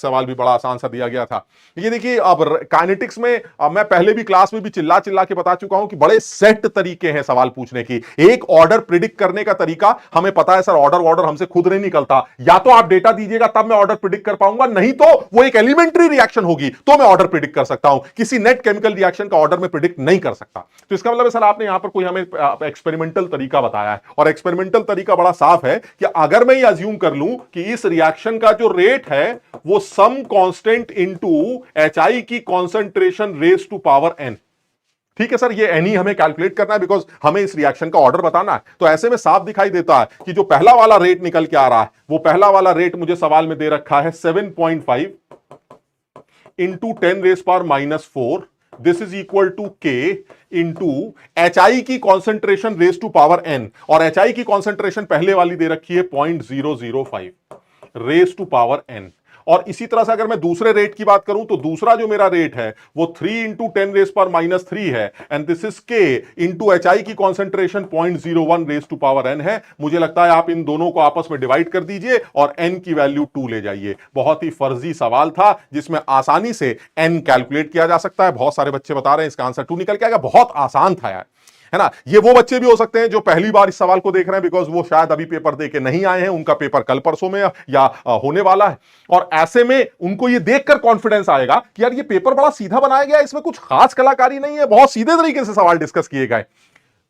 सवाल भी बड़ा आसान सा दिया गया था। ये देखिए, अब काइनेटिक्स में मैं पहले भी क्लास में भी चिल्ला चिल्ला के बता चुका हूं कि बड़े सेट तरीके हैं सवाल पूछने की। एक ऑर्डर प्रिडिक्ट करने का तरीका हमें पता है, सर ऑर्डर हमसे खुद नहीं निकलता, या तो आप डेटा दीजिएगा तब मैं ऑर्डर प्रिडिक्ट कर पाऊंगा, नहीं तो वो एक एलिमेंट्री रिएक्शन होगी तो मैं ऑर्डर प्रिडिक्ट कर सकता हूं। किसी नेट केमिकल रिएक्शन का ऑर्डर में प्रिडिक्ट नहीं कर सकता। तो इसका मतलब है सर आपने यहां पर कोई हमें एक्सपेरिमेंटल तरीका बताया है, और एक्सपेरिमेंटल तरीका बड़ा साफ है कि अगर मैं ये अज्यूम कर लूं कि इस रिएक्शन का जो रेट है वो सम कांस्टेंट इनटू HI की concentration raise to power n। ठीक है सर, ये n ही हमें कैलकुलेट करना है, बिकॉज हमें इस रिएक्शन का ऑर्डर बताना है। तो ऐसे में साफ दिखाई देता है कि जो पहला वाला रेट निकल के आ रहा है, वो पहला वाला रेट मुझे सवाल में दे रखा है 7.5 into 10⁻⁻⁴। This is equal to K into HI की concentration raise to power n, और HI की कॉन्सेंट्रेशन पहले वाली दे रखी है 0.005 रेज टू पावर n। और इसी तरह से अगर मैं दूसरे रेट की बात करूं तो दूसरा जो मेरा रेट है वो 3 इंटू 10⁻³ है, and this is K into HI की concentration 0.01 raise to power n है। मुझे लगता है आप इन दोनों को आपस में डिवाइड कर दीजिए और n की वैल्यू 2 ले जाइए। बहुत ही फर्जी सवाल था जिसमें आसानी से n कैलकुलेट किया जा सकता है। बहुत सारे बच्चे बता रहे हैं इसका आंसर 2 निकल के आएगा, बहुत आसान था यार, है ना। ये वो बच्चे भी हो सकते हैं जो पहली बार इस सवाल को देख रहे हैं, बिकॉज वो शायद अभी पेपर दे के नहीं आए हैं, उनका पेपर कल परसों में या होने वाला है, और ऐसे में उनको ये देखकर कॉन्फिडेंस आएगा कि यार ये पेपर बड़ा सीधा बनाया गया, इसमें कुछ खास कलाकारी नहीं है, बहुत सीधे तरीके से सवाल डिस्कस किए गए।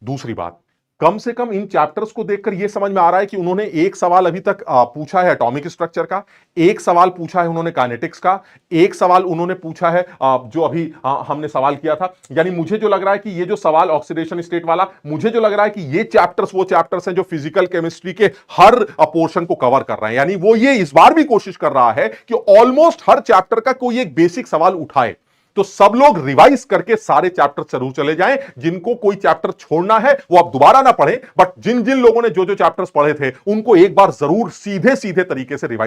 दूसरी बात, कम से कम इन चैप्टर्स को देखकर यह समझ में आ रहा है कि उन्होंने एक सवाल अभी तक पूछा है एटॉमिक स्ट्रक्चर का, एक सवाल पूछा है उन्होंने काइनेटिक्स का, एक सवाल उन्होंने पूछा है जो अभी हमने सवाल किया था। यानी मुझे जो लग रहा है कि ये जो सवाल ऑक्सीडेशन स्टेट वाला, मुझे जो लग रहा है कि ये चैप्टर्स वो चैप्टर्स हैं जो फिजिकल केमिस्ट्री के हर पोर्शन को कवर कर रहे हैं। यानी वो ये इस बार भी कोशिश कर रहा है कि ऑलमोस्ट हर चैप्टर का कोई एक बेसिक सवाल उठाए। तो सब लोग रिवाइज करके सारे चैप्टर जरूर चले जाएं। जिनको कोई चैप्टर छोड़ना है वो अब दोबारा ना पढ़ें, बट जिन जिन लोगों ने जो जो चैप्टर्स पढ़े थे उनको एक बार जरूर सीधे सीधे तरीके से रिवाइज